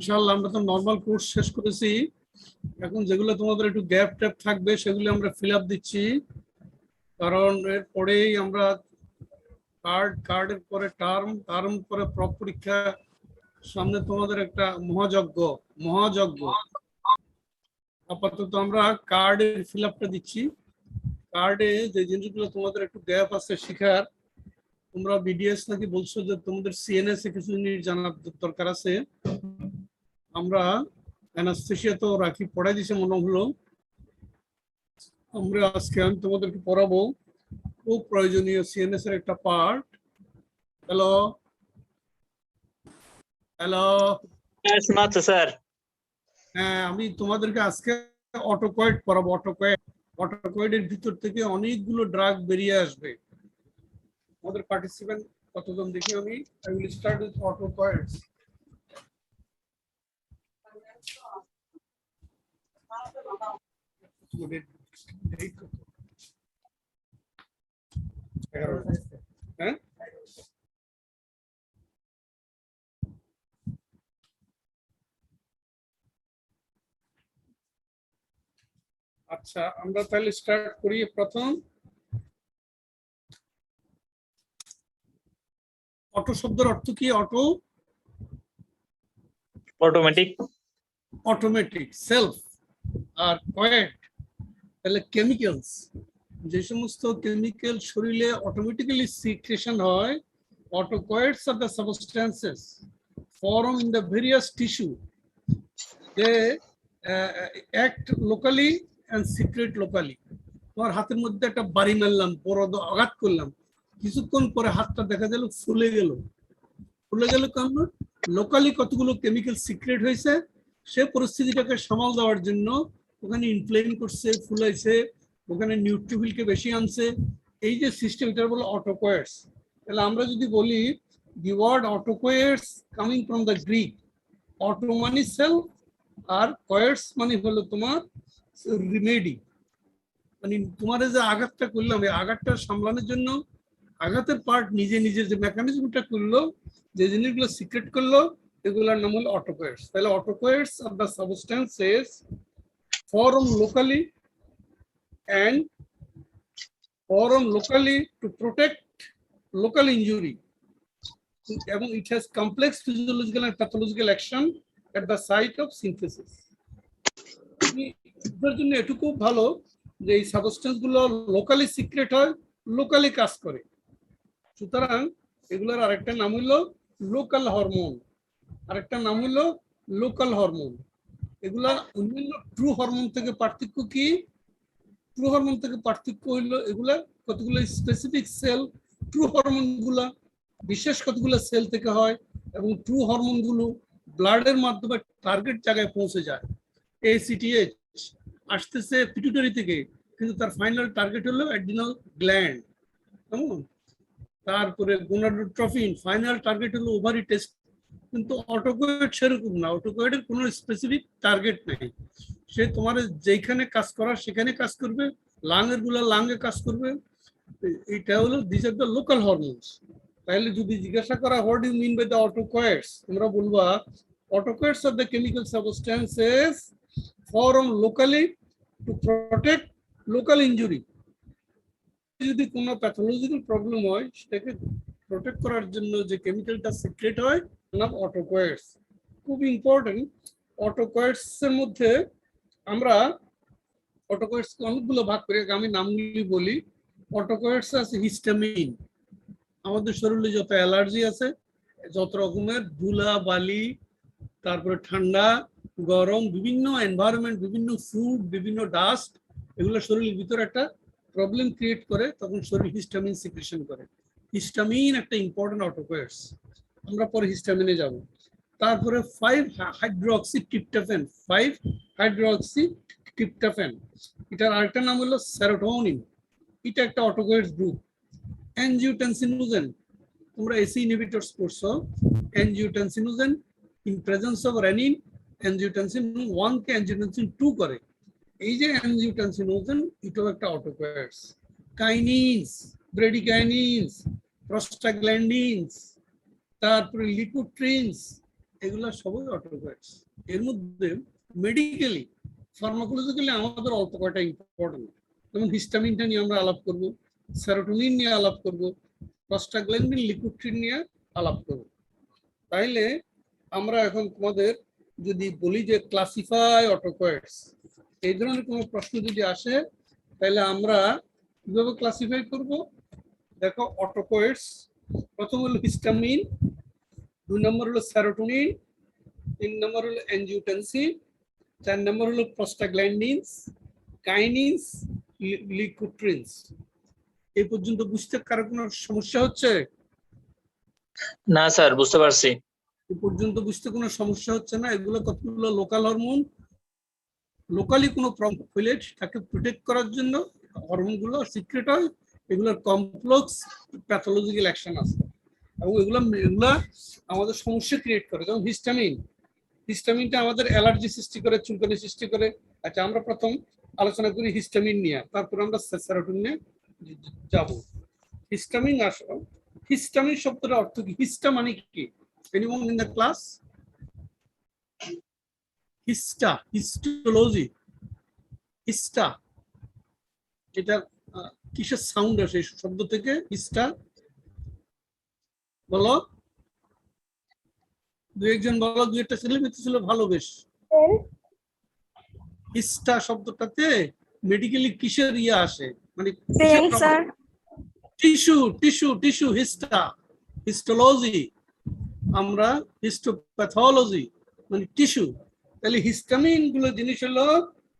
ইনশাআল্লাহ আমরা তো নরমাল কোর্স শেষ করেছি। এখন যেগুলো তোমাদের একটু গ্যাপ ট্যাপ থাকবে সেগুলো আমরা ফিল আপ দিচ্ছি, কারণ এর পরেই আমরা কার্ডের পরে টার্ম পরে প্রপ পরীক্ষা, সামনে তোমাদের একটা মহাযজ্ঞ। আপাতত আমরা কার্ডের ফিল আপটা দিচ্ছি। কার্ডে যে জিনিসগুলো তোমাদের একটু গ্যাপ আছে শেখার, তোমরা বিডিএস নাকি বলছো যে তোমাদের সিএনএস এ কিছু জিনিস জানার দরকার আছে। আমরা অ্যানাস্থেসিয়া তো রাখি পড়াই দিছে মনে হলো, আমরা আজকে আমি তোমাদেরকে পড়াবো খুব প্রয়োজনীয় সিএনএস এর একটা পার্ট। হ্যালো হ্যালো স্যার, হ্যাঁ, আমি তোমাদেরকে আজকে অটোকয়েড পড়াবো। অটোকয়েডের ভিতর থেকে অনেকগুলো ড্রাগ বেরিয়ে আসবে। আমাদের পার্টিসিপেন্ট কতজন দেখি আমি। I will start with autacoids. হ্যাঁ, আচ্ছা আমরা তাহলে স্টার্ট করি। প্রথম অটো শব্দের অর্থ কি? Automatic, self. আর কয়েড তাহলে কেমিক্যালস, যে সমস্ত কেমিক্যাল শরীরে অটোমেটিক্যালি সিক্রেশন হয়। Autocoids are the substances formed in the various tissue. They act locally and secrete locally. তোমার হাতের মধ্যে একটা বাড়ি মারলাম, বড় আঘাত করলাম, কিছুক্ষণ পরে হাতটা দেখা গেল ফুলে গেল কারণ লোকালি কতগুলো কেমিক্যাল সিক্রেট হয়েছে। সে পরিস্থিতিটাকে সামাল দেওয়ার জন্য ওখানে ইনফ্লেম করছে, ফুলাইছে, ওখানে নিউট্রোফিলকে বেশি আনছে। এই যে সিস্টেম, এটা বলে অটোকয়েডস। তাহলে আমরা যদি বলি the word autacoids coming from the Greek, auto মানে সেলফ আর কয়েডস মানে হলো তোমার রিমেডি। মানে তোমার যে আঘাতটা করলাম, এই আঘাতটা সামলানোর জন্য আঘাতের পার্ট নিজে যে মেকানিজমটা করলো, যে জিনিসগুলো সিক্রেট করলো, এগুলোর নাম হলো অটোকয়েডস। তাহলে autacoids are the substances form locally to protect local injury, এবং it has complex physiological and pathological action at the site of synthesis. এর জন্য এটুকু ভালো যে এই সাবস্টেন্স গুলো লোকালি সিক্রেট হয়, লোকালি কাজ করে। সুতরাং এগুলোর আরেকটা নাম হইলো লোকাল হরমোন, আরেকটা নাম হইলো লোকাল হরমোন। এগুলা অন্যান্য ট্রু হরমোন থেকে পার্থক্য কি? ট্রু হরমোন থেকে পার্থক্য হইলো এগুলা কতগুলো স্পেসিফিক সেল, ট্রু হরমোন গুলা বিশেষ কতগুলো সেল থেকে হয়, এবং ট্রু হরমোন গুলো ব্লাডের মাধ্যমে টার্গেট জায়গায় পৌঁছে যায়। ACTH আসতেছে পিটুটারি থেকে, কিন্তু তার ফাইনাল টার্গেট হলো অ্যাড্রিনাল গ্ল্যান্ড। কেমন? তারপরে গোনাডোট্রফিন ফাইনাল টার্গেট হলো ওভারি টেস্ট। কিন্তু অটোকয়েড সেরকম না, অটোকয়েডের কোনো স্পেসিফিক টার্গেট নেই। সে তোমার যেখানে কাজ করার সেখানে কাজ করবে, লাঙের গুলা লাঙে কাজ করবে। এটা হলো this are the local hormones. তাহলে যদি জিজ্ঞাসা করা what you mean by the autacoids, তোমরা বলবা autacoids are the chemical substances form locally to protect local injury. যদি কোনো প্যাথোলজিক্যাল প্রবলেম হয় সেটাকে প্রোটেক্ট করার জন্য যে কেমিক্যালটা সিক্রেট হয় নাম অটোকয়েডস। খুব ইম্পর্টেন্ট। অটোকয়েডস এর মধ্যে আমরা অটোকয়েডস অনেকগুলো ভাগ করে, আমি নামগুলি বলি। অটোকয়েডস আছে হিস্টামিন। আমাদের শরীরে যত অ্যালার্জি আছে, যত রকমের ধুলা বালি, তারপরে ঠান্ডা গরম, বিভিন্ন এনভায়রনমেন্ট, বিভিন্ন ফুড, বিভিন্ন ডাস্ট, এগুলো শরীরের ভিতরে একটা প্রবলেম ক্রিয়েট করে, তখন শরীর হিস্টামিন সিক্রেশন করে। হিস্টামিন একটা ইম্পর্টেন্ট অটোকয়েডস, আমরা পরে হিস্টামিনে যাব। তারপরে 5-হাইড্রোক্সি ট্রিপ্টোফ্যান, এটার আরেকটা নাম হলো সেরোটোনিন, এটা একটা অটোকয়েডস গ্রুপ। অ্যানজিওটেনসিনোজেন, তোমরা এসি ইনহিবিটরস পড়ছো। Angiotensinogen in presence of renin angiotensin 1 কে অ্যানজিওটেনসিন 2 করে। এই যে অ্যানজিওটেনসিনোজেন, এটাও একটা অটোকয়েডস। কাইনিনস, ব্রেডিকাইনিনস, প্রস্টাগ্ল্যান্ডিনস, তারপরে লিকোট্রিনস, এগুলা সবই অটোকয়েডস। এর মধ্যে মেডিকেলি ফার্মাকোলজিক্যালি আমাদের অল্প কয়টা ইম্পর্টেন্ট, যেমন হিস্টামিনটা নিয়ে আমরা আলাপ করব, সেরোটোনিন নিয়ে আলাপ করব, প্রস্টাগ্ল্যান্ডিন লিকুইড নিয়ে আলাপ করব। তাইলে আমরা এখন তোমাদের যদি বলি যে ক্লাসিফাই অটোকয়েডস, এই ধরনের কোনো প্রশ্ন যদি আসে তাহলে আমরা কিভাবে ক্লাসিফাই করব? দেখো, অটোকয়েডস প্রথম হলো হিস্টামিন, 2 নম্বর হলো সেরোটোনিন, 3 নম্বর হলো অ্যানজিওটেনসিন, 4 নম্বর হলো প্রস্টাগ্ল্যান্ডিনস, কাইনিনস, লিকুট্রিনস। এই পর্যন্ত বুঝতে কারো কোনো সমস্যা হচ্ছে? না স্যার, বুঝতে পারছি। এই পর্যন্ত বুঝতে কোনো সমস্যা হচ্ছে না? এগুলো কতগুলো লোকাল হরমোন, লোকালি কোনো প্রবলেম হলে তাকে প্রোটেক্ট করার জন্য হরমোনগুলো সিক্রেট হয়। এগুলোর কমপ্লেক্স প্যাথোলজিক্যাল অ্যাকশন আছে এবং এগুলা আমাদের সমস্যা ক্রিয়েট করে। যেমন হিস্টামিনটা আমাদের অ্যালার্জি সৃষ্টি করে, চুলকানি সৃষ্টি করে। আচ্ছা, আমরা প্রথম আলোচনা করি হিস্টামিন নিয়ে, তারপর আমরা সেরোটোনিন নিয়ে যাব। হিস্টামিন আসো, হিস্টামিন শব্দটার অর্থ কি? হিস্টা মানে কি? Anyone in the class? হিস্টা, হিস্টোলজি, হিস্টা, এটা কিসের সাউন্ড আসে এই শব্দ থেকে? হিস্টা বলো, দু একজন বলো, দু একটা ছেলে মেয়ে ছিল ভালো বেশ। হিস্টা শব্দটাতে মেডিকেলি কিসের ইয়ে আসে, মানে টিস্যু, টিস্যু, টিস্যু, হিস্টা, হিস্টোলজি, আমরা হিস্টোপ্যাথোলজি মানে টিস্যু। তাহলে হিস্টামিন গুলো জিনিস হলো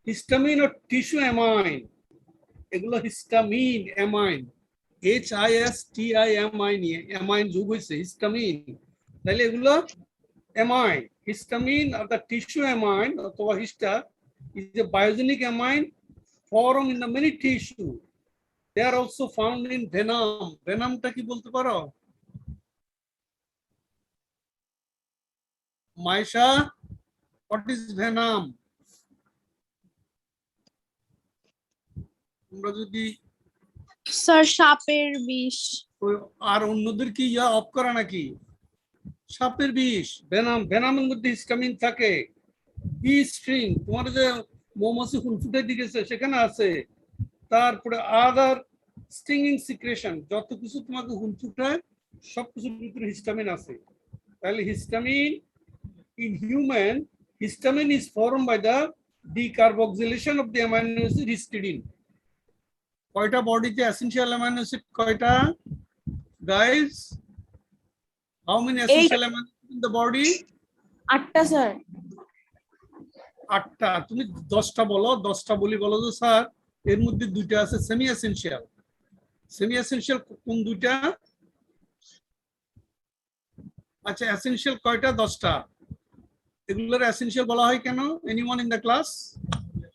হিস্টামিন ও টিস্যু অ্যামাইন। এগুলো হিস্টামিন অ্যামাইন, HISTIMIN, অ্যামাইন যোগ হয়েছে হিস্টামিন। তাহলে এগুলো amine. Histamine or the tissue amine or hista is a biogenic amine formed in the many tissue. They are also found in venom. Venom টা কি বলতে পারো? Maisha, what is venom? আমরা যদি স্যার সাপের বিষ। আর অন্যদের কি ইয়া অফ করা নাকি? সাপের বিষ, ভেনাম। ভেনামের মধ্যে হিস্টামিন থাকে। বি স্ট্রিং, তোমার যে মৌমাছি ফুল ফুটে দিয়েছে সেখানে আছে। তারপরে আদার স্টিংিং সিক্রেশন, যত কিছু তোমাকে হুল ফুটায় সবকিছুর ভিতরে হিস্টামিন আছে। তাহলে histamine in human, histamine is formed by the decarboxylation of the amino acid histidine. কয়টা বডিতে এসেনশিয়াল অ্যামাইনো অ্যাসিড? কয়টা guys? How many essential amino acid in the body? 8টা স্যার। 8টা। তুমি 10টা বলো। 10টা বলি, বলো তো স্যার এর মধ্যে 2টা আছে সেমি এসেনশিয়াল। সেমি এসেনশিয়াল কোন 2টা? আচ্ছা, এসেনশিয়াল কয়টা? 10টা। এগুলোর এসেনশিয়াল বলা হয় কেন? Anyone in the class?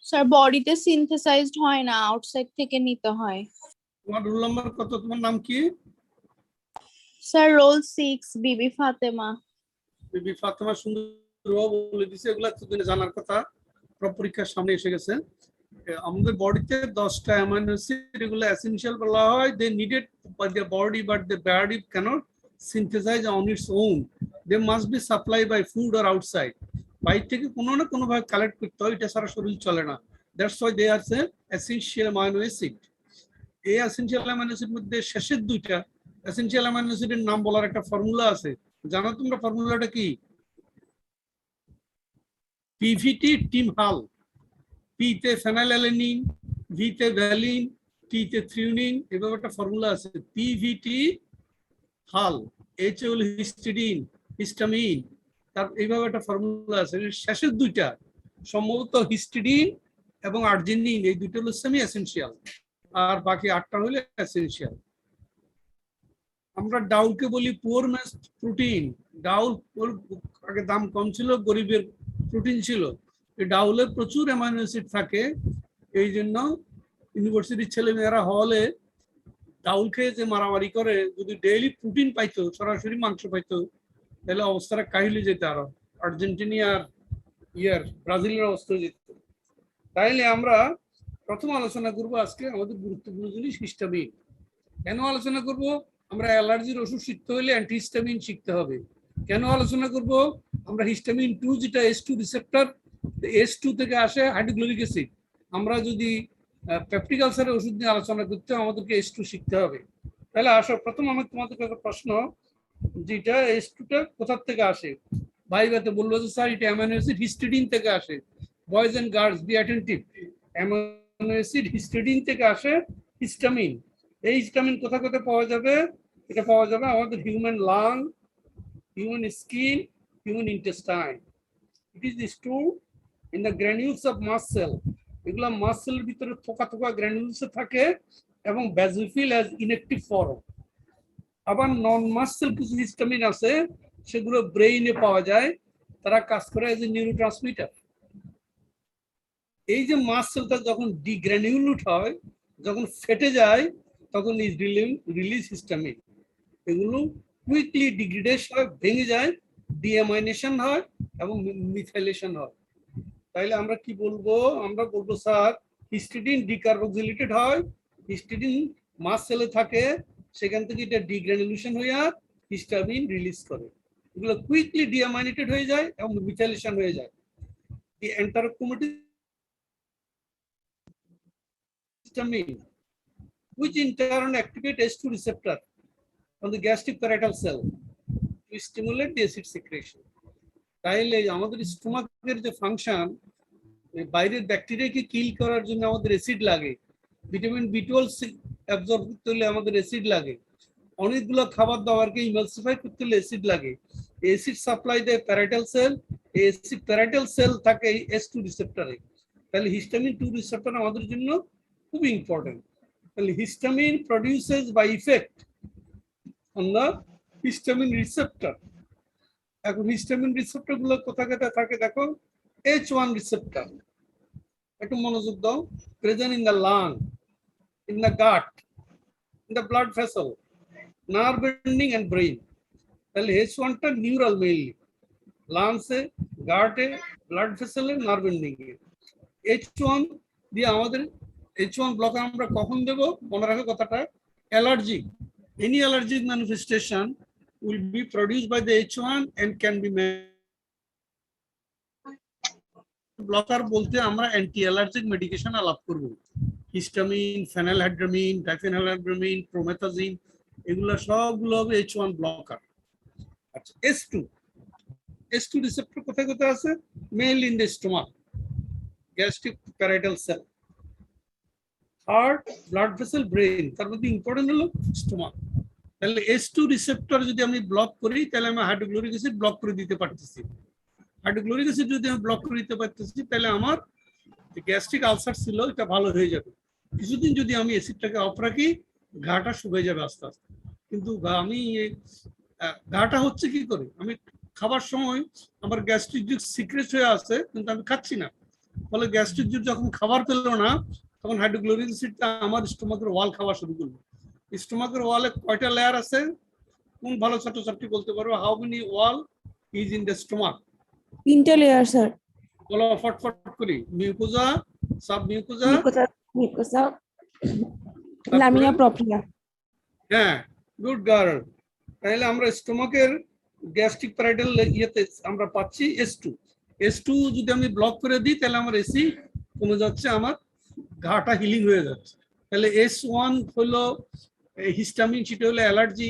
Sir বডিতে সিনথেসাইজড হয় না, আউটসাইড থেকে নিতে হয়। তোমার রোল নাম্বার কত? তোমার নাম কি? স্যার রোল 6, বিবি ফাতেমা। বিবি ফাতেমা সুন্দরভাবে বলে দিছে। এগুলা তো জানার কথা, পরীক্ষার সামনে এসে গেছে। আমাদের বডিতে 10টা অ্যামাইনো অ্যাসিড, এগুলো এসেনশিয়াল বলা হয়। They needed by the body but the body cannot synthesize on its own. They must be supply by food or outside. বাইরে থেকে কোনো না কোনো ভাবে কালেক্ট করতে হয়, এটা সারা শরীর চলে না। That's why they are essential amino acid. এই এসেনশিয়াল অ্যামাইনো অ্যাসিড মধ্যে শেষের 2টা এসেনশিয়াল অ্যামাইনো অ্যাসিডের নাম বলার একটা ফর্মুলা আছে। জানো তোমরা ফর্মুলাটা কি? পিভিটি টিম হাল। পি তে ফেনাইলঅ্যালানিন, ভি তে ভ্যালিন, টি তে থ্রিওনিন। এভাবে একটা ফর্মুলা আছে, পিভিটি হাল। এইচ হলো হিস্টিডিন, হিস্টামিন। তার এইভাবে একটা ফর্মুলা আছে। শেষের 2টা সম্ভবত হিস্টিডিন এবং আর্জিনিন, এই 2টা হলো সেমি এসেনশিয়াল, আর বাকি 8টা হলো এসেনশিয়াল। আমরা ডাউলকে বলি পুয়ার ম্যানস প্রোটিন। ডাউল আগে দাম কম ছিল, গরিবের প্রোটিন ছিল। এই ডাউলে প্রচুর অ্যামাইনো অ্যাসিড থাকে। এই জন্য ইউনিভার্সিটির ছেলেমেয়েরা হলে ডাউল খেয়ে যে মারামারি করে, যদি ডেইলি প্রোটিন পাইতো, সরাসরি মাংস পাইতো, তাহলে অবস্থাটা কাহিলে যেত। আরো আর্জেন্টিনা আর ব্রাজিলের অবস্থা যেত। তাইলে আমরা প্রথম আলোচনা করব আজকে আমাদের গুরুত্বপূর্ণ জিনিস হিস্টামিন। কেন আলোচনা করব? আমরা অ্যালার্জির ওষুধ শিখতে হলে অ্যান্টিহিস্টামিন শিখতে হবে। কেন আলোচনা করব? আমরা হিস্টামিন 2 যেটা H2 রিসেপ্টর, H2 থেকে আসে হাইড্রোক্লোরিক অ্যাসিড। আমরা যদি পেপটিক আলসারের ওষুধ নিয়ে আলোচনা করতে আমাদেরকে H2 শিখতে হবে। তাহলে আসো, প্রথম আমার তোমাদের কাছে প্রশ্ন, যেটা H2 টা কোথা থেকে আসে? ভাইবাতে বললো যে স্যার এটা অ্যামাইনো অ্যাসিড হিস্টিডিন থেকে আসে। Boys and girls be attentive, amino acid histidine থেকে আসে হিস্টামিন। এই হিস্টামিন কোথা কোথায় পাওয়া যাবে? এটা পাওয়া যাবে আমাদের human lung, human skin, human intestine. It is stored in the granules of mast cell. এগুলা মাস্ট সেলের ভিতরে থোকা থোকা গ্র্যানুলসে থাকে এবং ব্যাসোফিল অ্যাজ ইনঅ্যাক্টিভ ফর্ম। আবার নন মাস্ট সেল কিছু হিস্টামিন আছে, সেগুলো ব্রেইনে পাওয়া যায়, তারা কাজ করে অ্যাজ এ নিউরোট্রান্সমিটার। এই যে মাস্ট সেলটা যখন ডিগ্র্যানিউলেট হয়, যখন ফেটে যায়, তখন ইজ রিলিজ হিস্টামিন। এগুলো কুইকলি ডিগ্রেডেশন হয়, ভেঙে যায়, ডিঅ্যামাইনেশন হয় এবং মিথাইলেশন হয়। তাইলে আমরা কি বলবো? আমরা বলবো স্যার হিস্টিডিন ডিকার্বক্সিলেটেড হয়, হিস্টিডিন মাস্ট সেলে থাকে, সেখান থেকে এটা ডিগ্রানুলেশন হয়ে হিস্টামিন রিলিজ করে। এগুলো কুইকলি ডিঅ্যামাইনেটেড হয়ে যায় এবং মিথাইলেশন হয়ে যায়। দি এন্টারোক্রোমাটিক histamine, which in turn activate H2 receptor on the gastric parietal cell to stimulate the acid secretion. তাইলে আমাদের স্টোমাকের যে ফাংশন, বাইরের ব্যাকটেরিয়াকে কিল করার জন্য আমাদের অ্যাসিড লাগে, ভিটামিন B12 অ্যাবজর্ব করতে হলে আমাদের অ্যাসিড লাগে, অনেকগুলো খাবার দাবারকে ইমালসিফাই করতে হলে অ্যাসিড লাগে। অ্যাসিড সাপ্লাই দেয় parietal sell, acid parietal sell থাকে H2 রিসেপ্টরে। তাহলে হিস্টামিন 2 রিসেপ্টর আমাদের জন্য খুব ইম্পর্টেন্ট। তাহলে histamine produces by effect on the histamine receptor. এখন হিস্টামিন রিসেপ্টর গুলো কোথায় কোথায় থাকে দেখো, H1 রিসেপ্টর, একটু মনোযোগ দাও, present in the lung, in the gut, in the blood vessel, nerve ending and brain. তাহলে H1 টা নিউরাল মেইনলি, লাংসে, গাটে, ব্লাড ভেসেলে, নার্ভ এন্ডিং এ। H1 দিয়ে আমাদের H1 ব্লকার আমরা কখন দেব? মনে রাখো কথাটা, allergy, any allergic manifestation will be produced by the H1 and can be blocker বলতে আমরা অ্যান্টি অ্যালার্জিক মেডিকেশন আলাপ করব, হিস্টামিন, ফেনাইলহাইড্রামিন, ডাইফেনহাইড্রামিন, প্রোমেথাজিন, এগুলো সবগুলো হবে H1 ব্লকার। আচ্ছা, H2 রিসেপ্টর কোথায় কোথায় আছে? Mainly in the stomach, gastric parietal sell, heart, blood vessel, brain, তার মধ্যে ইম্পর্টেন্ট হলো স্টোমাক। তাহলে H2 রিসেপ্টর যদি আমি ব্লক করি, তাহলে আমি হাইড্রোক্লোরিক অ্যাসিড ব্লক করে দিতে পারতেছি। হাইড্রোক্লোরিক অ্যাসিড যদি আমি ব্লক করে দিতে পারতেছি, তাহলে আমার গ্যাস্ট্রিক আলসার ছিল এটা ভালো হয়ে যাবে। কিছুদিন যদি আমি অ্যাসিডটাকে অফ রাখি, ঘাটা শুকিয়ে যাবে আস্তে আস্তে। কিন্তু আমি ঘাটা হচ্ছে কি করে? আমি খাবার সময় আমার গ্যাস্ট্রিক জুস সিক্রেট হয়ে আছে, কিন্তু আমি খাচ্ছি না, ফলে গ্যাস্ট্রিক জুস যখন খাবার পেলো না, তখন হাইড্রোক্লোরিক অ্যাসিডটা আমার স্টোমাকের ওয়াল খাওয়া শুরু করলো। স্টোমাকের ওয়ালে কয়টা লেয়ার আছে? কোন ভালো ছাত্রছাত্রী বলতে পারবো? How many wall is in the stomach? 3টে লেয়ার স্যার। বলো ফটফট করি। Mucosa, sub mucosa, mucosa, Lamine প্রপ্রিয়া। হ্যাঁ, গুড গার্ল। তাহলে আমরা স্টোমাকের গ্যাস্ট্রিক প্যারাইটাল ইয়েতে আমরা পাচ্ছি H2 যদি আমি ব্লক করে দিই, তাহলে আমার এসি কমে যাচ্ছে, আমার ঘাটা হিলিং হয়ে যাচ্ছে। তাহলে H1 হলো হিস্টামিন, সেটা হলো অ্যালার্জি।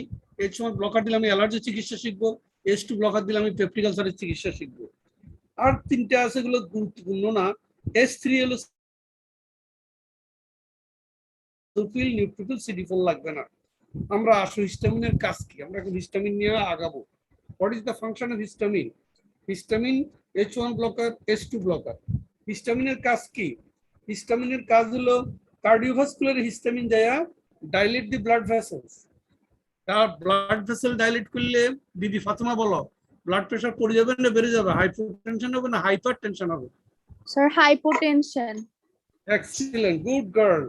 H1 ব্লকার দিলে আমি অ্যালার্জি চিকিৎসা শিখবো, H2 ব্লকার দিলে আমি পেপটিক আলসারের চিকিৎসা শিখবো। আর তিনটা আছে, এগুলো গুরুত্বপূর্ণ না। H3 হলো সালফিল, নিউট্রোফিল, CD4 লাগবে না। আমরা আসলে হিস্টামিনের কাজ কি, আমরা এখন হিস্টামিন নিয়ে আগাবো। What is the function of histamine? Histamine H1 blocker, H2 blocker. হিস্টামিনের কাজ কি? হিস্টামিনের কাজ হলো কার্ডিওভাস্কুলার হিস্টামিন যায় ডাইলেট দি ব্লাড ভেসেলস। তার ব্লাড ভেসেল ডাইলেট করলে, দিদি ফাতেমা বলো, ব্লাড প্রেশার পড়ে যাবে না বেড়ে যাবে? হাইপোটেনশন হবে না হাইপার টেনশন হবে? Sir hypotension. Excellent, good girl.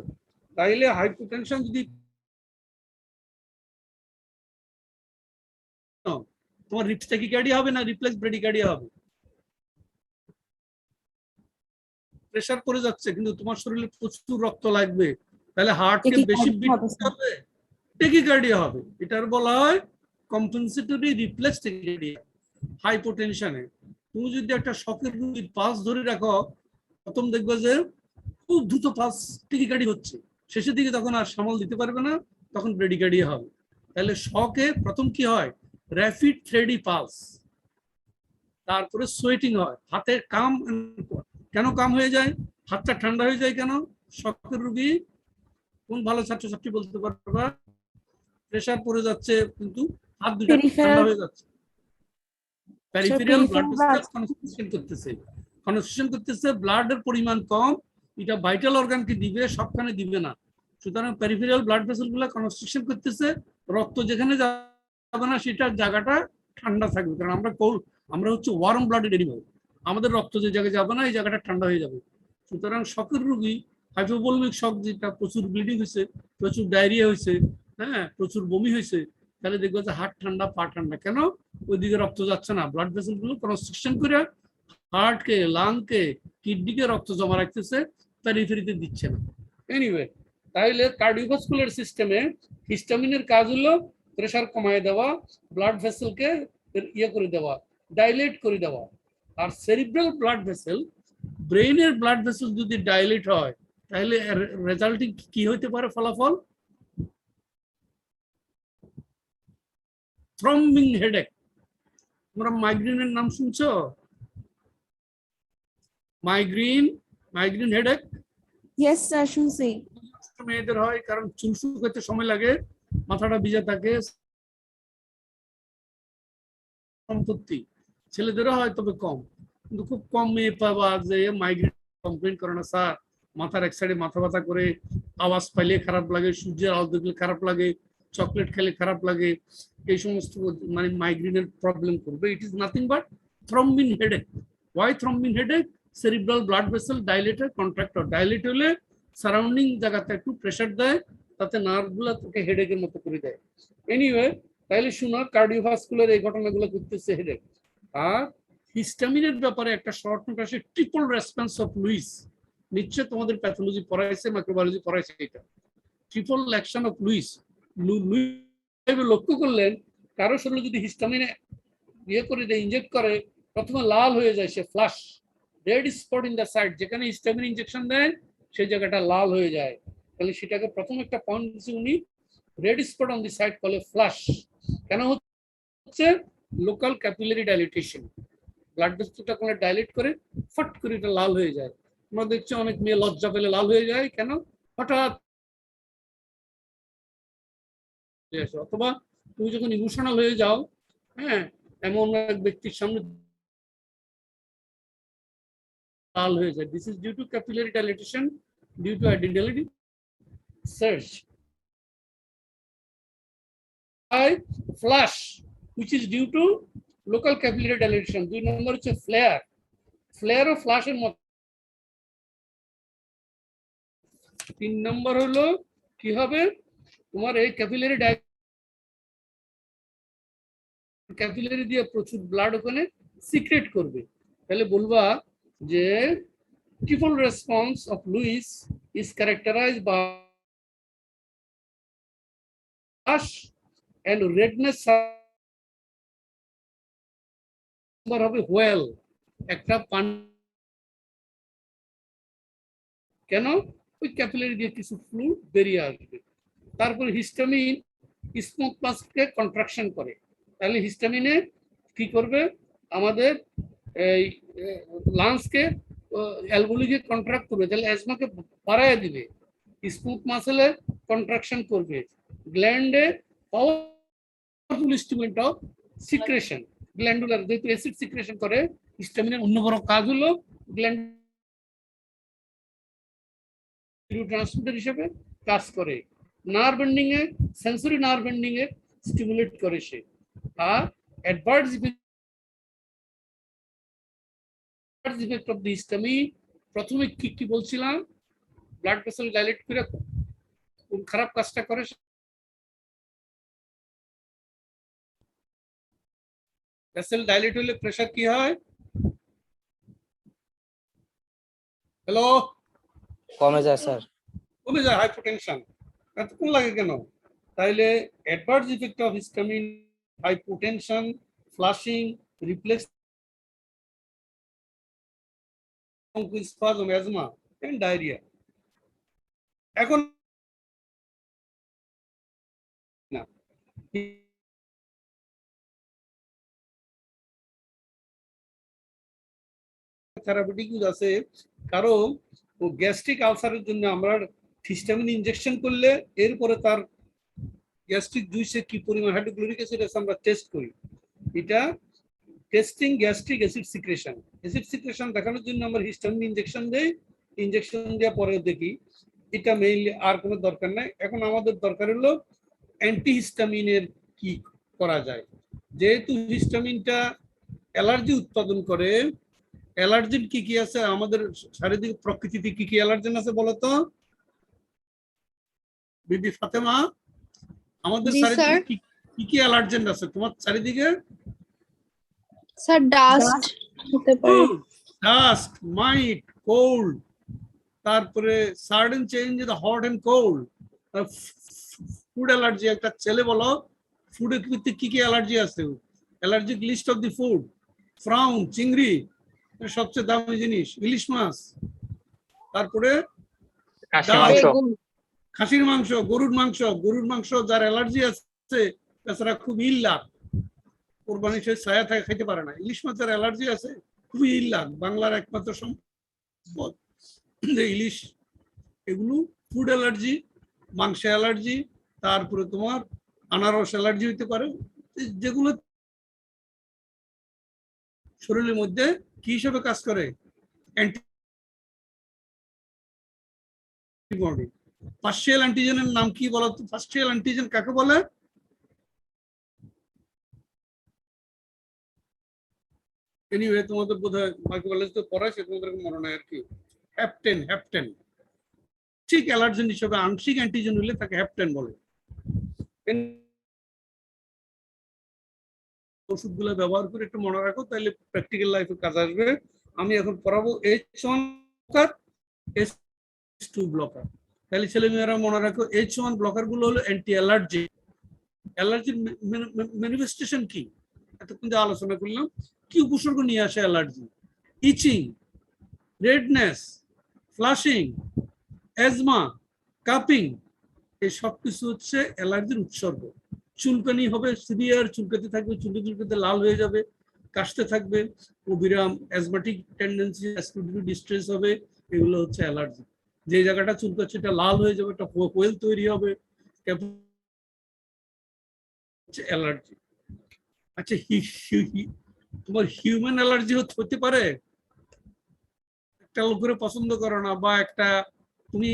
তাইলে হাইপোটেনশন যদি তোমার রিপস্টাকিকার্ডিয়া হবে না রিফ্লেক্স ব্রেডিকার্ডিয়া হবে? প্রেসার পড়ে যাচ্ছে কিন্তু তোমার শরীরে প্রচুর রক্ত লাগবে, তাহলে হার্টকে বেশি বিট হবে, টেকিকার্ডিয়া হবে। এটার বলা হয় কম্পেনসেটরি রিফ্লেক্স টেকিকার্ডিয়া। হাইপোটেনশনে। তুমি যদি একটা শকের রোগীর পালস ধরে রাখো, প্রথম দেখবে যে খুব দ্রুত পালস টিকিকাটি হচ্ছে, শেষের দিকে তখন আর সামাল দিতে পারবে না, তখন ব্রেডিকার্ডিয়া হবে। তাহলে শকে প্রথম কি হয়, র্যাপিড থ্রেডি পালস, তারপরে সোয়েটিং হয়, হাতের কাম। কেন কাম হয়ে যায়, হাতটা ঠান্ডা হয়ে যায় কেন? শকের রোগী, কোন ভালো ছাত্রছাত্রী বলতে পারবা? প্রেসার পড়ে যাচ্ছে কিন্তু হাত দুটো ঠান্ডা হয়ে যাচ্ছে। পেরিফেরাল ব্লাড ভেসেল কনস্ট্রিকশন করতেছে, ব্লাডের পরিমাণ কম, এটা ভাইটাল অর্গানকে দিবে, সবখানে দিবে না। সুতরাং পেরিফেরাল ব্লাড ভেসেল গুলো কনস্ট্রিকশন করতেছে, রক্ত যেখানে যাবে না সেটার জায়গাটা ঠান্ডা থাকবে, কারণ আমরা হচ্ছে ওয়ার্ম ব্লাডেড এনিমেল, আমাদের রক্ত যে জায়গায় যাবে না এই জায়গাটা ঠান্ডা হয়ে যাবে। সুতরাং শকের রোগী, হাইপোভোলেমিক শক, যেটা প্রচুর ব্লিডিং হয়েছে, প্রচুর ডায়রিয়া হয়েছে, হ্যাঁ, প্রচুর বমি হয়েছে, তাহলে দেখবো যে হাত ঠান্ডা, পা ঠান্ডা। কেন? ওইদিকে রক্ত যাচ্ছে না, ব্লাড ভেসেল গুলো কনস্ট্রিকশন করে হার্টকে, লাংকে, কিডনিকে রক্ত জমা রাখতেছে, পেরিফেরিতে দিচ্ছে না। এনিওয়ে, তাইলে কার্ডিওভাস্কুলার সিস্টেমে হিস্টামিনের কাজ হলো প্রেসার কমায় দেওয়া, ব্লাড ভেসেলকে ইয়ে করে দেওয়া, ডাইলেট করে দেওয়া। আর সেরিব্রাল ব্লাড ভেসেল, ব্রেইনের ব্লাড ভেসেল যদি ডাইলেট হয়, তাহলে রেজাল্টিং কি হইতে পারে ফলাফল? Throbbing headache. তোমরা মাইগ্রেনের নাম শুনছো? Migraine headache. ইয়েস স্যার, শুনছি। মেয়েদের হয়, কারণ চুল শুকাতে সময় লাগে, মাথাটা ভিজে থাকে। সম্পত্তি ছেলেদেরও হয়, তবে কম, কিন্তু খুব কম মেয়ে পাবা যে মাইগ্রেন কমপ্লেন করে না, স্যার মাথার এক সাইডে মাথা ব্যথা করে, আওয়াজ পাইলে খারাপ লাগে, সূর্যের আলো দেখলে খারাপ লাগে, চকলেট খেলে খারাপ লাগে, এই সমস্ত মানে মাইগ্রেনের প্রবলেম করবে। It is nothing but thrombin headache. Why thrombin headache? Cerebral blood vessel dilated, contractor. Dilate হলে সারাউন্ডিং জায়গাতে একটু প্রেসার দেয়, তাতে নার্ভ গুলা তোকে হেডেকের মতো করে দেয়। এনিওয়ে, তাইলে শোনো, কার্ডিওভাস্কুলার এই ঘটনাগুলো করতেছে হেডেক। আর হিস্টামিনের ব্যাপারে একটা শর্ট নোট আসে, ট্রিপল রেসপন্স অফ লুইস। নিশ্চয় তোমাদের প্যাথোলজি পড়াইছে, মাইক্রোবায়োলজি পড়াইছে এটা। Triple action of Luis. লক্ষ্য করলেন, কারো শরীরে যদি হিস্টামিনে ইয়ে করে দেয়, ইনজেক্ট করে, প্রথমে লাল হয়ে যায়, সে flush, red spot in the side, যেখানে হিস্টামিন ইনজেকশন দেয় সেই জায়গাটা লাল হয়ে যায়। তাহলে সেটাকে প্রথম একটা পয়েন্ট দিচ্ছে উনি, red spot on the side কলে ফ্লাশ। কেন হচ্ছে? লোকাল ক্যাপিলারি ডাইলেটেশন, ব্লাড ভেসেলটা কোন ডাইলেট করে ফট করে এটা লাল হয়ে যায়। আমরা দেখছি অনেক মেয়ে লজ্জা পেলে লাল হয়ে যায়, কেন? হঠাৎ। অথবা তুমি যখন ইমোশনাল হয়ে যাও, হ্যাঁ, এমন এক ব্যক্তির সামনে লাল হয়ে যায়। This is due to capillary dilatation, due to identity search. Flush, which is due to local capillary dilatation. 2 নম্বর হচ্ছে ফ্লেয়ার। ফ্লেয়ার ও ফ্লাশের মতো। 3 নম্বর হলো কি হবে, তোমার এই ক্যাপিলারি দিয়ে প্রচুর ব্লাড ওখানে সিক্রেট করবে। তাহলে বলবা যে triple response of Lewis is characterized by flush and redness হবে হোয়েল, একটা পানি। কেন? ওই ক্যাপিলারি দিয়ে কিছু ফ্লুইড বেরিয়ে আসবে। তারপর হিস্টামিন স্মোক মাস্ককে কন্ট্রাকশন করে। তাহলে হিস্টামিনে কি করবে, আমাদের এই লাংসকে, অ্যালভোলিকে কন্ট্রাক্ট করবে, তাহলে অ্যাজমাকে বাড়ায় দিবে। স্মোক মাসেলে কন্ট্রাকশন করবে। গ্ল্যান্ডে powerful stimulant of secretion, glandular, যেহেতু অ্যাসিড সিক্রেশন করে, হিস্টামিনের অন্য বড় কাজ হলো গ্ল্যান্ড নিউরোট্রান্সমিটার হিসেবে কাজ করে। নার্ভ এন্ডিং এ, সেন্সরি নার্ভ এন্ডিং এ স্টিমুলেট করে সে। আর adverse effect of the histamine, প্রথমে কি বলছিলাম, ব্লাড ভেসেল ডাইলেট করে কোন খারাপ কাজটা করে, ভেসেল ডাইলেট হলে প্রেসার কি হয়? হ্যালো, কমে যায় স্যার। কমে যায়, হাইপোটেনশন। এতক্ষণ লাগে কেন? তাইলে adverse effect of histamine, hypotension, flushing, replace spasm, asthma and diarrhea. এখন না থেরাপিউটিক ইউজ আছে, কারো গ্যাস্ট্রিক আলসারের জন্য আমরা হিস্টামিন ইনজেকশন করলে এরপরে তার গ্যাস্ট্রিক জুইসে কি পরিমাণ হাইড্রোক্লোরিক অ্যাসিড আছে আমরা টেস্ট করি। এটা testing gastric acid secretion. Acid secretion দেখানোর জন্য আমরা হিস্টামিন ইনজেকশন দেই, ইনজেকশন দেওয়ার পরে দেখি। এটা মেইনলি আর কোনো দরকার নাই। এখন আমাদের দরকার হলো অ্যান্টিহিস্টামিনের কি করা যায়। যেহেতু হিস্টামিনটা অ্যালার্জি উৎপাদন করে, অ্যালার্জিন কি কি আছে আমাদের শারীরিক প্রকৃতিতে, কি কি অ্যালার্জেন আছে বলতো বিবি ফাতেমা? আমাদের জি, চারিদিকে স্যার। কি কি অ্যালার্জেন আছে তোমার চারিদিকে? স্যার ডাস্ট হতে পারে। ডাস্ট, মাইট, কোল্ড, তারপরে sudden change in the hot and cold, food allergy. একটা ছেলে বলো ফুডের ভিত্তিক কি কি অ্যালার্জি আছে? Allergic list of the food. Prawn, চিংড়ি সবচেয়ে দামি জিনিস, ইলিশ মাছ, তারপরে খাসি মাংস, খাসির মাংস, গরুর মাংস। গরুর মাংস যার অ্যালার্জি আছে তাছাড়া খুব ইল্লাক, কোরবানি সে ছায়া থাকে খাইতে পারে না। ইলিশ মাছের অ্যালার্জি আছে, খুবই ইল্লাক, বাংলার একমাত্র সম্পদ যে ইলিশ। এগুলো ফুড অ্যালার্জি, মাংস অ্যালার্জি, তারপরে তোমার আনারস অ্যালার্জি হইতে পারে, যেগুলো শরীরের মধ্যে কি হিসেবে কাজ করে? অ্যান্টিবডি। পার্শিয়াল অ্যান্টিজেনের নাম কি বলতো? পার্শিয়াল অ্যান্টিজেন কাকে বলে? এনিওয়ে তোমাদের বোধহয় মাইক্রোবায়োলজি তো পড়াইছে, তোমাদের মনে নাই আর কি। হ্যাপটেন, হ্যাপটেন ঠিক অ্যালার্জেন হিসেবে আংশিক অ্যান্টিজেন হলে তাকে হ্যাপটেন বলে। ওষুধগুলো ব্যবহার করে একটু মনে রাখো, তাহলে প্র্যাকটিক্যাল লাইফে কাজ আসবে। আমি এখন পড়াবো H1 ব্লকার, H2 ব্লকার। তাহলে ছেলেমেয়েরা মনে রাখো H1 ব্লকার গুলো হলো অ্যান্টি অ্যালার্জি। অ্যালার্জির ম্যানিফেস্টেশন কি এতক্ষণ যা আলোচনা করলাম, কি উপসর্গ নিয়ে আসে অ্যালার্জি? ইচিং, রেডনেস, ফ্লাশিং, অ্যাজমা, কাপিং, এই সব কিছু হচ্ছে অ্যালার্জির উপসর্গ। চুলকানি হবে, সিভিয়ার চুলকাতে থাকবে, চুলকাতে লাল হয়ে যাবে, কাশতে থাকবে, অবিরাম অ্যাজমাটিক টেন্ডেন্সি, অ্যাসপিরেটরি ডিস্ট্রেস হবে, এগুলো হচ্ছে অ্যালার্জি। যে জায়গাটা চুলকাচ্ছে এটা লাল হয়ে যাবে, একটা কোয়েল তৈরি হবে, অ্যালার্জি। আচ্ছা, তোমার হিউম্যান অ্যালার্জি হতে পারে? একটা লোকের পছন্দ করো না, বা একটা তুমি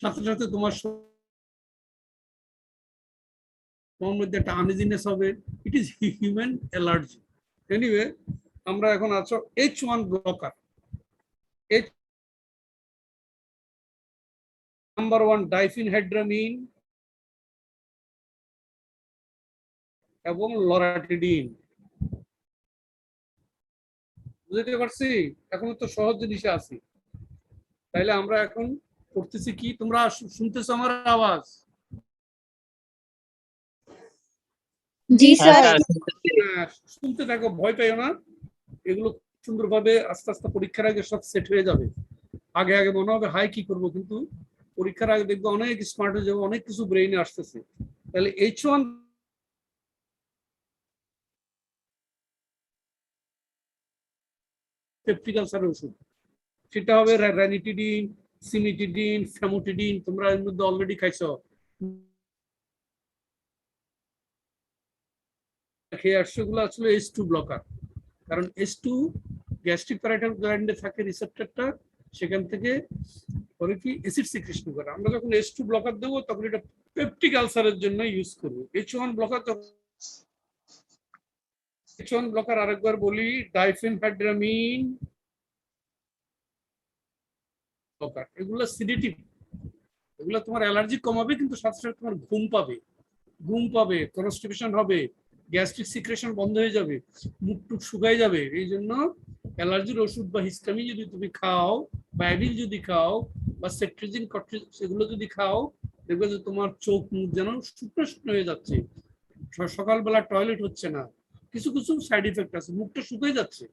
সাথে সাথে তোমার মধ্যে একটা আনইজিনেস হবে, it is human allergy. Anyway আমরা এখন আছো H1 ব্লকার। নাম্বার 1 ডাইফেনহাইড্রামিন এবং লরাটিডিন। বুঝতে পারছি? এখন তো সহজ জিনিসে আছি। তাইলে আমরা এখন করতেছি কি, তোমরা শুনতেছো আমার আওয়াজ? জি স্যার। শুনতে থাকো, ভয় পাইও না। এগুলো সুন্দরভাবে আস্তে আস্তে পরীক্ষার আগে সব সেট হয়ে যাবে। আগে আগে মনে হবে হাই কি করব, কিন্তু পরীক্ষার আগে দেখবো অনেক স্মার্ট হয়ে যাবে, অনেক কিছু ব্রেইনে আসতেছে। তাহলে H1 পেপটিক আলসারের ওষুধ, সেটা হবে র্যানিটিডিন, সিমিটিডিন, ফ্যামোটিডিন। তোমরা এর মধ্যে অলরেডি খাইছো, খেয়ে আসছো। এগুলো আসলে H2 ব্লকার, কারণ H2 গ্যাস্ট্রিক প্যারাইটাল গ্ল্যান্ডে থাকে রিসেপ্টরটা, সেখান থেকে পরে কি অ্যাসিড সিক্রেশন করে। আমরা যখন H2 ব্লকার দেবো তখন এটা পেপটিক আলসারের জন্য ইউজ করবো। H1 ব্লকার, H1 ব্লকার আরেকবার বলি, ডাইফেনহাইড্রামিন ব্লকার। এগুলো সিডেটিভ, এগুলো তোমার অ্যালার্জি কমাবে, কিন্তু সাথে সাথে তোমার ঘুম পাবে, কনস্টিপেশন হবে, গ্যাস্ট্রিক সিক্রেশন বন্ধ হয়ে যাবে, মুখ টুক শুকায় যাবে। এই জন্য অ্যালার্জির ওষুধ বা হিস্টামিন যদি তুমি খাও, বা অ্যাভিল যদি খাও, বা সেট্রিজিন, সেগুলো যদি খাও, দেখবে যে তোমার চোখ মুখ যেন শুকনো শুকনো হয়ে যাচ্ছে। সকালবেলা টয়লেট হচ্ছে না, কিছু কিছু সাইড ইফেক্ট আছে, মুখটা শুকিয়ে যাচ্ছে,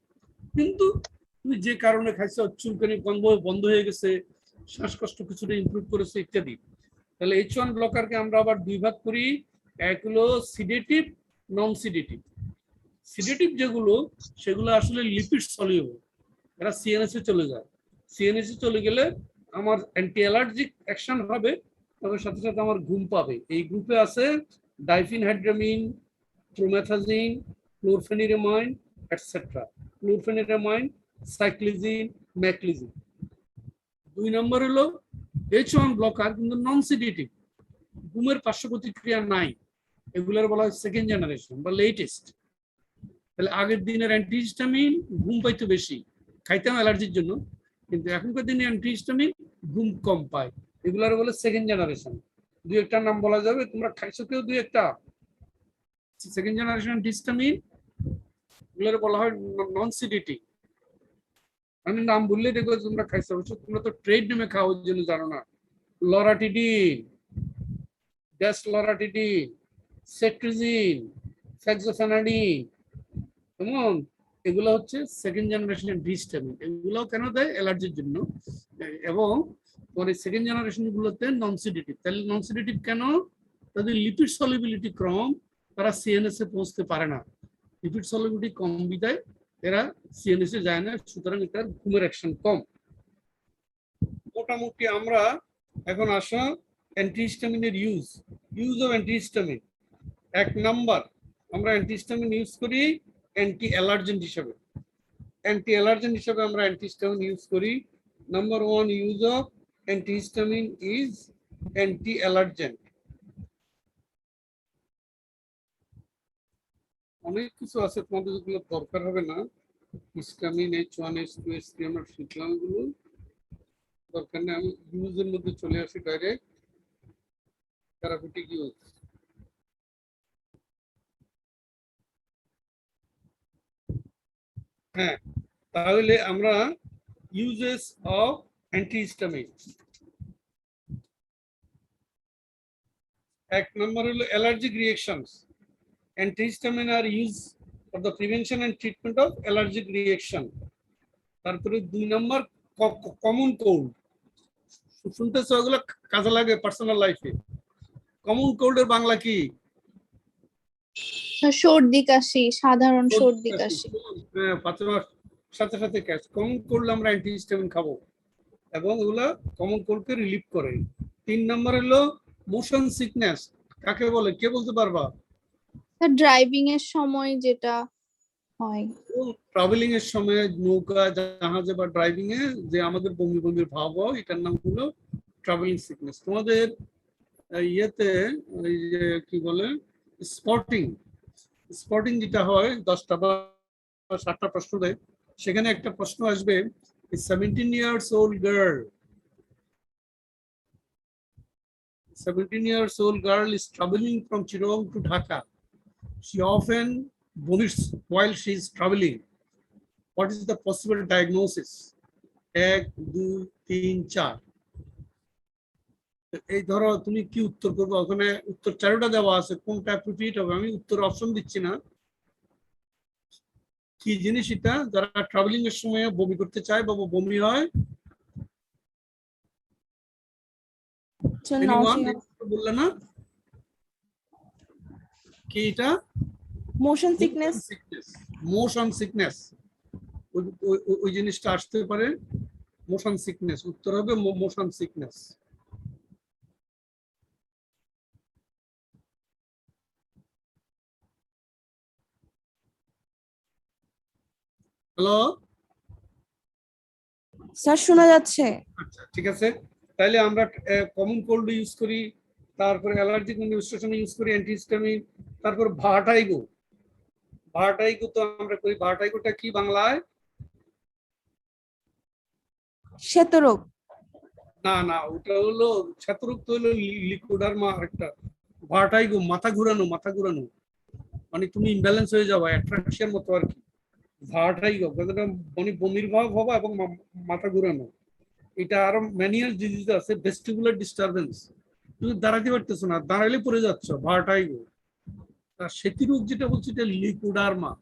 কিন্তু তুমি যে কারণে খাইছো, চুলকানি বন্ধ হয়ে গেছে, শ্বাসকষ্ট কিছুটা ইমপ্রুভ করেছে ইত্যাদি। তাহলে H1 ব্লকারকে আমরা আবার দুই ভাগ করি, এক হলো সিডেটিভ, নন সিডেটিভ। সিডেটিভ যেগুলো সেগুলো আসলে লিপিড সলিউবল, এরা সিএনএস এ চলে যায়। সিএনএস এ চলে গেলে আমার অ্যান্টি অ্যালার্জিক অ্যাকশন হবে, তবে সাথে সাথে আমার ঘুম পাবে। এই গ্রুপে আছে ডাইফিনহাইড্রামিন, প্রোমেথাজিন, ক্লোরফেনিরামাইন এটসেট্রা। ক্লোরফেনিরামাইন, সাইক্লিজিন, ম্যাকলিজিন। 2 নম্বর হলো H1 ব্লকার, কিন্তু নন সিডেটিভ, ঘুমের পার্শ্ব প্রতিক্রিয়া নাই, এগুলোর বলা হয় সেকেন্ড জেনারেশন বা লেটেস্ট। তাহলে আগের দিনের অ্যান্টিহিস্টামিন ঘুম পাইতো বেশি, খাইতাম অ্যালার্জির জন্য, কিন্তু এখনকার দিনে অ্যান্টিহিস্টামিন ঘুম কম পায়, এগুলোর বলে সেকেন্ড জেনারেশন। দুই একটা নাম বলা যাবে, তোমরা খাইছো কেউ দুই একটা সেকেন্ড জেনারেশন অ্যান্টিহিস্টামিন, এগুলোর বলা হয় নন সিডেটিভ। আমি নাম বললে দেখো তোমরা খাইছো, অবশ্য তোমরা তো ট্রেড নেমে খাও, ওই জন্য জানো না। লরাটিডিন, ডেসলরাটিডিন, সেট্রিজিন, ফেক্সোফেনাডিন, কেমন, এগুলো হচ্ছে সেকেন্ড জেনারেশন অ্যান্টিহিস্টামিন। এগুলো কেন দেয়? অ্যালার্জির জন্য। এবং পরে সেকেন্ড জেনারেশন গুলোতে নন সিডেটিভ। তাহলে নন সিডেটিভ কেন? তাদের লিপিড সলিবিলিটি কম, তারা সিএনএস এ পৌঁছতে পারে না। লিপিড সলিবিলিটি কম বিদায় এরা সিএনএস এ যায় না, সুতরাং এটার ঘুমের অ্যাকশন কম। মোটামুটি আমরা এখন আসা অ্যান্টিহিস্টামিনের ইউজ অফ অ্যান্টিহিস্টামিন। 1 নাম্বার, আমরা অ্যান্টিহিস্টামিন ইউজ করি অ্যান্টি অ্যালার্জেন্ট হিসেবে। অ্যান্টি অ্যালার্জেন্ট হিসেবে আমরা অ্যান্টিহিস্টামিন ইউজ করি। Number 1 use of antihistamine is anti allergen. অনেক কিছু আছে তোমাদের যেগুলো দরকার হবে না, হিস্টামিন H1, H2, H3 আমরা শিখলাম, এগুলো দরকার নেই। আমি ইউজের মধ্যে চলে আসি ডাইরেক্ট, থেরাপিউটিক ইউজ। হ্যাঁ, তাহলে আমরা ইউজেস অফ অ্যান্টিহিস্টামিন। 1 নম্বর হলো allergic reactions. Antihistamine are use for the prevention and treatment of allergic reaction. তারপরে 2 নম্বর কমন কোল্ড। শুনতেছো, এগুলো কাজে লাগে পার্সোনাল লাইফে। কমন কোল্ডের বাংলা কি? সর্দি কাশি, সাধারণ সর্দি কাশি। হ্যাঁ, পাঁচমার সাথে সাথে ক্যাচ। কমন কোল্ড আমরা অ্যান্টিহিস্টামিন খাবো এবং এগুলা কমন কোল্ডকে রিলিভ করে। 3 নম্বর হলো মোশন সিকনেস। কাকে বলে, কে বলতে পারবা? ড্রাইভিং এর সময় যেটা হয়, ট্রাভেলিং এর সময় নৌকা, জাহাজে বা ড্রাইভিং এ যে আমাদের বমি বমির ভাব হয়, এটার নাম হলো ট্রাভেলিং সিকনেস। তোমাদের ইয়েতে ওই যে কি বলে স্পটিং যেটা হয় 10টা বা 7টা প্রশ্ন দেয়, সেখানে একটা প্রশ্ন আসবে, 17 years old girl is traveling from Chittagong to Dhaka. She often vomits while she is traveling. What is the possible diagnosis? 1, 2, 3, 4। এই ধরো তুমি কি উত্তর করবে, ওখানে উত্তর 4টা দেওয়া আছে, কোনটা অ্যাপ্রোপ্রিয়েট হবে? আমি উত্তর অপশন দিচ্ছি না। কি জিনিস এটা? যারা ট্রাভেলিং এর সময় বমি করতে চায় বা বমি হয়, বললে না কি এটা? Motion sickness. মোশন সিকনেস, ওই জিনিসটা আসতে পারে। মোশন সিকনেস, উত্তর হবে মোশন সিকনেস। হ্যালো স্যার শোনা যাচ্ছে? আচ্ছা, ঠিক আছে। তাহলে আমরা কমন কোল্ড ইউজ করি, তারপরে অ্যালার্জিক ম্যানিফেস্টেশন ইউজ করি অ্যান্টিহিস্টামিন, তারপর ভার্টাইগো তো আমরা করি। ভার্টাইগোটা কি বাংলায়? শ্বেতরোগ। না, ওটা হলো ক্ষতরোগ, তো হলো লিকোডার্মা। একটা ভার্টাইগো মাথা ঘুরানো, মানে তুমি ইমব্যালেন্স হয়ে যাবে, অ্যাট্রাক্সিয়ার মতো আর কি। ভার্টাইগো মানে বমির ভাব হওয়া এবং মাথা ঘুরানো। এটা আরো ম্যানিয়াল ডিজিজ আছে, ভেস্টিবুলার ডিস্টারবেন্স। তুমি দাঁড়াতে পারতেছো না, দাঁড়াইলে পড়ে যাচ্ছ, ভার্টাইগো। আর সেতী রোগ যেটা বলছি এটা লিকুডার্মা,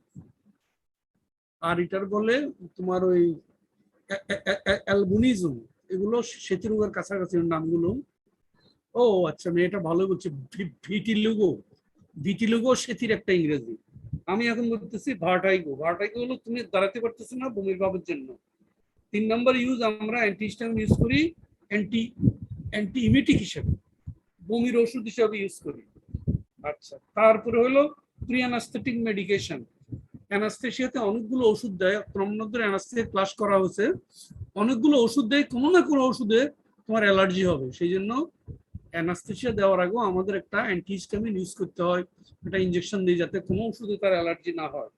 আর এটার বলে তোমার ওই অ্যালবুনিজম, এগুলো সেতী রোগের কাছাকাছি নামগুলো। ও আচ্ছা, আমি এটা ভালো বলছি, ভিটিলুগো। ভিটিলুগো সেতির একটা ইংরেজি। আমি এখন বলতেছি ভার্টাইগো। ভার্টাইগো হলো তুমি দাঁড়াতে পারতেছো না বমির ভাবের জন্য। 3 নম্বর ইউজ আমরা অ্যান্টিহিস্টামিন ইউজ করি অ্যান্টি ইমিটিক হিসেবে, বমির ওষুধ হিসেবে ইউজ করি। আচ্ছা, তারপরে হলো প্রি অ্যানাস্থেটিক মেডিকেশন। অ্যানাস্থেসিয়াতে অনেকগুলো ওষুধ দেয়, ক্রমনদের অ্যানাস্থেসিয়া ক্লাস করা হয়েছে। অনেকগুলো ওষুধ দেয়, কোনো না কোনো ওষুধে তোমার অ্যালার্জি হবে, সেই জন্য অ্যানাস্থেসিয়া দেওয়ার আগেও আমাদের একটা অ্যান্টিহিস্টামিন ইউজ করতে হয়, একটা ইনজেকশন দিই যাতে কোনো ওষুধে তার অ্যালার্জি না হয়।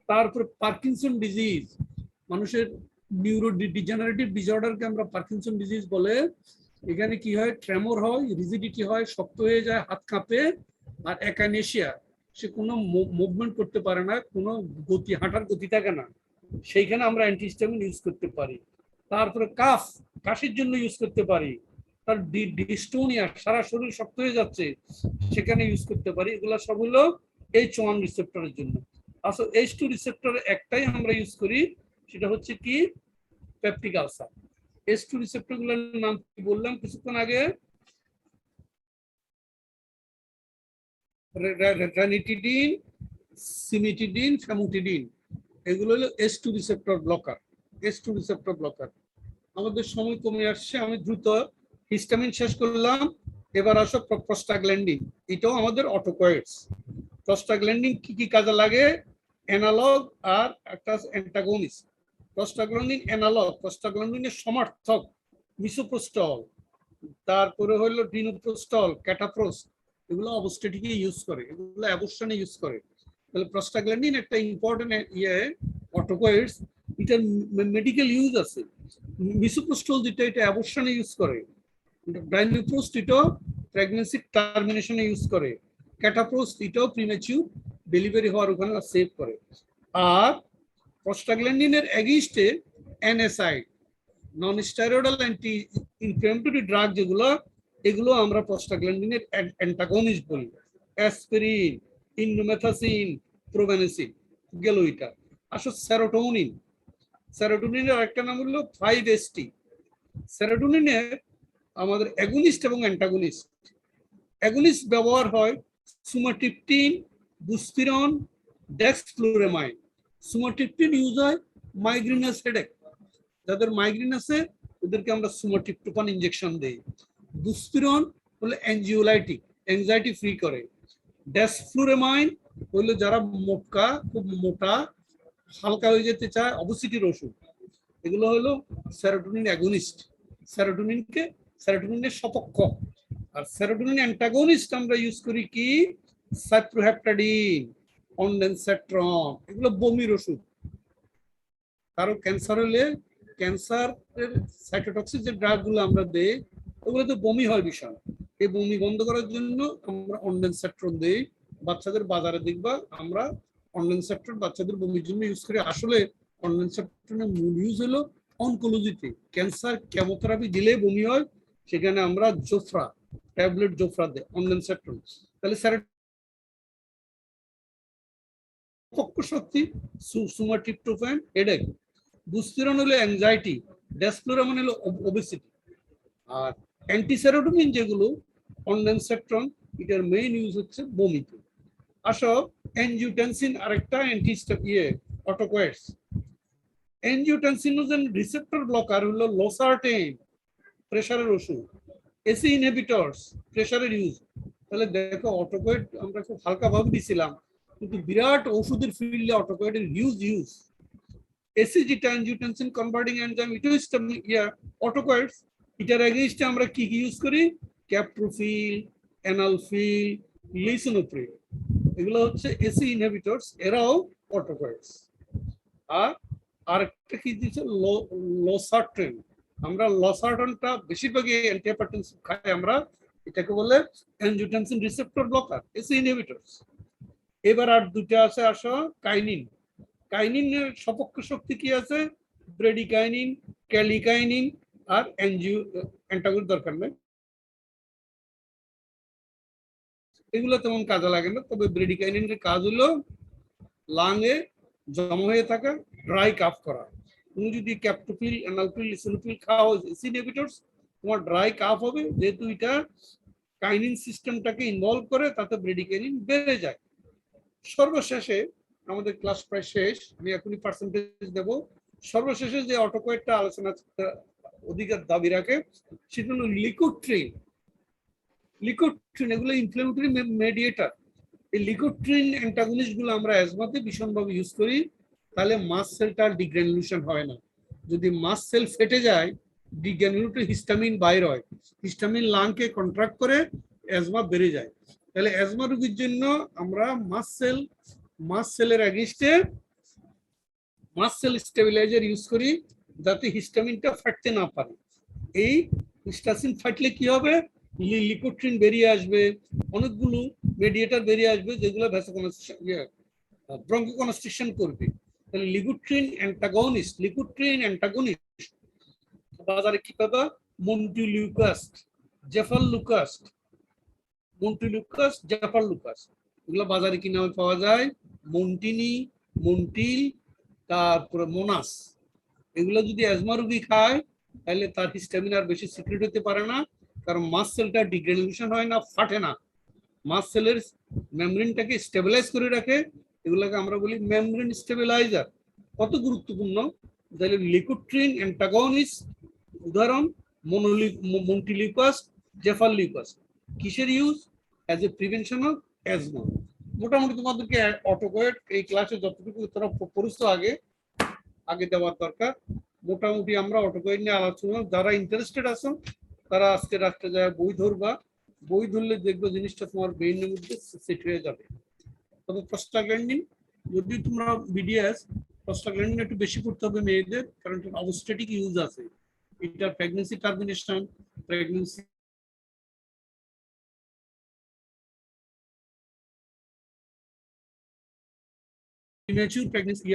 তারপরে পার্কিনসন ডিজিজ, মানুষের নিউরো ডিজেনারেটিভ ডিসঅর্ডারকে আমরা পার্কিনসন ডিজিজ বলে। এখানে কি হয়, ট্রেমর হয়, রিজিডিটি হয়, শক্ত হয়ে যায়, হাত কাঁপে, আর একানেশিয়া, সে কোনো মুভমেন্ট করতে পারে না, কোনো গতি, হাঁটার গতি থাকে না, সেইখানে আমরা অ্যান্টিহিস্টামিন ইউজ করতে পারি। তারপরে কাফ, কাশির জন্য ইউজ করতে পারি। তার ডিস্টোনিয়া, সারা শরীর শক্ত হয়ে যাচ্ছে, সেখানে ইউজ করতে পারি। এগুলো সব হলো H1 রিসেপ্টরের জন্য। আসলে H2 রিসেপ্টরের একটাই আমরা ইউজ করি, সেটা হচ্ছে কি পেপটিক আলসার। H2 রিসেপ্টর গুলোর নাম কি বললাম কিছুক্ষণ আগে, রেনিটিডিন, সিমিটিডিন, ফ্যামোটিডিন, এগুলো হলো H2 receptor blocker. H2 receptor blocker. আমাদের সময় কমে আসছে, আমি দ্রুত হিস্টামিন শেষ করলাম। এবার আসো প্রস্টাগ্ল্যান্ডিন, এটাও আমাদের অটোকয়েডস। প্রস্টাগ্ল্যান্ডিন কি কি কাজে লাগে, অ্যানালগ আর একটা অ্যান্টাগনিস্ট। প্রস্টাগ্ল্যান্ডিন অ্যানালগ, প্রস্টাগ্ল্যান্ডিনের সমার্থক মিসোপ্রোস্টল, তারপরে হলো ডিনোপ্রোস্টল, ক্যাটাপ্রোস্ট, এগুলো অবস্টেটিকে ইউজ করে, এগুলো অ্যাবর্শনে ইউজ করে। তাহলে প্রস্টাগ্ল্যান্ডিন একটা ইম্পর্টেন্ট অটোকয়েডস, এটার মেডিকেল ইউজ আছে। মিসোপ্রোস্টল যেটা, এটা অ্যাবর্শনে ইউজ করে। ডাইনোপ্রোস্ট এটাও প্রেগন্যান্সি টার্মিনেশনে ইউজ করে। ক্যাটাপ্রোস্ট এটাও প্রিম্যাচিউর ডেলিভারি হওয়ার ওখানে সেভ করে। আর প্রস্টাগ্ল্যান্ডিনের এগেইনস্টে NSAID, non steroidal anti inflammatory drug যেগুলো, এগুলো আমরা প্রস্টাগ্ল্যান্ডিনের অ্যান্টাগনিস্ট বলি। অ্যাসপিরিন, ইন্ডোমেথাসিন, প্রোভেনেসিন গেল এটা। আসলে সেরোটোনিন, সেরোটোনিনের আরেকটা নাম হলো 5-HT। সেরোটোনিনের আমাদের অ্যাগনিস্ট এবং অ্যান্টাগনিস্ট। অ্যাগনিস্ট ব্যবহার হয় সুমাটিপটিন, বুস্পিরন, ডেক্সফ্লুরেমাইন। সুমাটিপটিন ইউজ হয় মাইগ্রেনাস হেডেক, যাদের মাইগ্রেন আছে ওদেরকে আমরা সুমাটিপটোফান ইনজেকশন দেই। বুস্পিরন হলো অ্যানজিওলাইটিক, অ্যাংজাইটি ফ্রি করে। ডেক্সফ্লুরেমাইন হলো যারা মোটা, খুব মোটা, হালকা হয়ে যেতে চায়, অবসিটির ওষুধ। এগুলো হলো সেরোটোনিন অ্যাগনিস্ট, সেরোটোনিনের সপক্ষ। আর সেরোটোনিন অ্যান্টাগনিস্ট আমরা ইউজ করি কি, সাইপ্রোহেপটাডিন, অনডেনসেট্রন, এগুলো বমির ওষুধ। কারো ক্যান্সার হলে ক্যান্সারের সাইটোটক্সিক যে ড্রাগগুলো আমরা দেই, ওগুলো তো বমি হয় ভীষণ, এই বমি বন্ধ করার জন্য আমরা অনডেনসেট্রন দেই। বাচ্চাদের বাজারে দেখবা আমরা অনডেনসেট্রন বাচ্চাদের বমির জন্য ইউজ করি। আসলে অনডেনসেট্রনের মূল ইউজ হলো অনকোলজিতে, ক্যান্সার কেমোথেরাপি দিলে বমি হয়, সেখানে আমরা জোফ্রা ট্যাবলেট, জোফ্রা দেয় অনডেনসেট্রন। তাহলে শক্তি সুমাটিপটোফ্যান হেডেক, বুস্পিরন হলো অ্যাংজাইটি, ডেক্সফ্লুরেমাইন হলো ওবেসিটি। আর অ্যান্টিসেরোটোনিন যেগুলো অনডেনসেট্রন, এটার মেইন ইউজ হচ্ছে বমিতে। আসো অ্যানজিওটেনসিন আরেকটা অটোকয়েডস। অ্যানজিওটেনসিনোজেন রিসেপ্টর ব্লকার হলো লোসার্টেন, প্রেসারের ওষুধ। এসি ইনহিবিটরস, প্রেসারের ইউজ। তাহলে দেখো অটোকয়েড আমরা খুব হালকা ভাবে দিছিলাম, কিন্তু বিরাট ওষুধের ফিল্ডে অটোকয়েডের ইউজ। এসি যেটা অ্যানজিওটেনসিন কনভার্টিং এনজাইম, এটাও অটোকয়েডস। এটার এগেইনস্টে আমরা কি কি ইউজ করি, ক্যাপ্রোফিল, অ্যানালফিল, লিসিনোপ্রিল, এগুলো হচ্ছে এসি ইনহিবিটরস, এরাও অটোকয়েডস। আর আরেকটা কি দিচ্ছে, লোসার্টেন। আমরা লসার্টনটা বেশিরভাগই অ্যান্টিহাইপারটেনসিভ খাই আমরা, এটাকে বলে angiotensin receptor blocker, AC inhibitors. এবার আর দুটো আছে, আসো কাইনিন। কাইনিনের সপক্ষ শক্তি কি আছে, ব্রেডিকাইনিন, ক্যালিকাইনিন, আর অ্যান্টাগনিস্ট দরকার নেই। এগুলো তেমন কাজে লাগে না, তবে ব্রেডিকাইনিনের কাজ হলো লাংয়ে জমা হয়ে থাকা ড্রাই কাফ করা। তুমি যদি ক্যাপটোপিল, অ্যানালপিল, ইসিনোপিল খাও ইনহিবিটরস, তোমার ড্রাই কাফ হবে, যেহেতু এটা কাইনিন সিস্টেমটাকে ইনভলভ করে, তাতে ব্রেডিকাইনিন বেড়ে যায়। সর্বশেষে আমাদের ক্লাস প্রায় শেষ, আমি এখনই পার্সেন্টেজ দেব। সর্বশেষে যে অটোকয়েডটা আলোচনা অধিকার দাবি রাখে সেটা হলো লিকোট্রিন। লিকোট্রিন এগুলো ইনফ্ল্যামেটরি মেডিয়েটর। এই লিকোট্রিন অ্যান্টাগনিস্ট গুলো আমরা অ্যাজমাতে ভীষণভাবে ইউজ করি, তাহলে মাস্ট সেলটা ডিগ্রানুলেশন হয় না। যদি মাস্ট সেল ফেটে যায়, ডিগ্রানুলেটেড হিস্টামিন বাইর হয়, হিস্টামিন লাংকে কন্ট্রাক্ট করে অ্যাজমা বেড়ে যায়। তাহলে অ্যাজমা রোগীর জন্য আমরা মাস্ট সেলের অ্যাগেইনস্টে মাস্ট সেল স্টেবিলাইজার ইউজ করি, যাতে হিস্টামিনটা ফাটতে না পারে। এই হিস্টাসিন ফাটলে কি হবে, লিকোট্রিন বেরিয়ে আসবে, অনেকগুলো মেডিয়েটর বেরিয়ে আসবে, যেগুলো ব্রঙ্কোকনস্ট্রিকশন করবে। তাহলে লিকোট্রিন অ্যান্টাগনিস্ট বাজারে কি পাবা, মন্টিলিউকাস্ট, জেফারলুকাস্ট, জেফারলুকাস্ট, এগুলো বাজারে কি নামে পাওয়া যায়, মন্টিনি, মন্টিল, তারপরে মোনাস। এগুলো যদি অ্যাজমা রোগী খায়, তাহলে তার হিস্টামিন আর বেশি সিক্রেট হতে পারে না, কারণ মাস্ট সেলটা ডিগ্রেনুলেশন হয় না, ফাটে না, মাস্ট সেলের মেমব্রেনটাকে স্টেবিলাইজ করে রাখে। এগুলোকে আমরা বলি মেমব্রেন স্টেবিলাইজার। কত গুরুত্বপূর্ণ, তাহলে লিকোট্রিন অ্যান্টাগনিস্ট উদাহরণ মন্টিলিউকাস্ট, জেফারলিউকাস্ট, কিসের use, as a prevention of asthma. মোটামুটি তোমাদেরকে অটোকয়েড এই ক্লাসে যতটুকু তোরা পড়ছো আগে দেওয়ার দরকার। মোটামুটি আমরা অটোকয়েড নিয়ে আলোচনা, যারা ইন্টারেস্টেড আছো তারা আজকে রাস্তায় যায় বই ধরবা, বই ধরলে দেখবো জিনিসটা তোমার ব্রেইনের মধ্যে সেট হয়ে যাবে। তবে প্রস্টাগ্ল্যান্ডিন, যদি তোমরা বিডিএস, প্রস্টাগ্ল্যান্ডিন একটু বেশি করতে হবে মেয়েদের, কারণ এটা অবস্টেটিক ইউজ আছে। এটা pregnancy termination, pregnancy premature pregnancy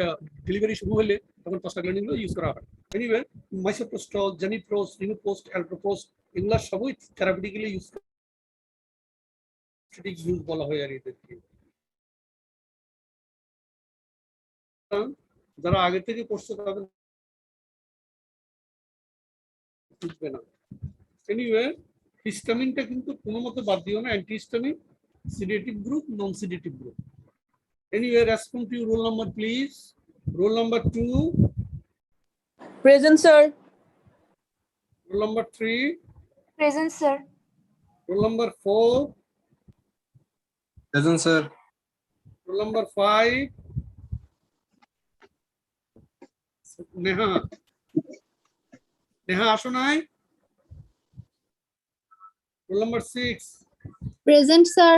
delivery শুরু হলে তখন প্রস্টাগ্ল্যান্ডিন গুলো ইউজ করা হয়। এনিওয়ে, মাইসোপ্রোস্টল, জেনিপ্রোস্ট, রিনোপ্রোস্ট, অ্যালপ্রোপ্রোস্ট, এগুলা সবই থেরাপিউটিক্যালি ইউজ বলা হয় আর এদেরকে। যারা আগে থেকে পড়ছে তাদের বুঝবে না। এনিওয়ে, হিস্টামিনটা কিন্তু কোনো মতে বাদ দিও না, antihistamine, sedative group, non sedative group. Anyway, respond to your roll number, please. Roll number 2. Present, sir. Roll number 3. Present, sir. Roll number 4. Present, sir. Roll number 5. Neha আসো নাই? Roll number 6. Present, sir.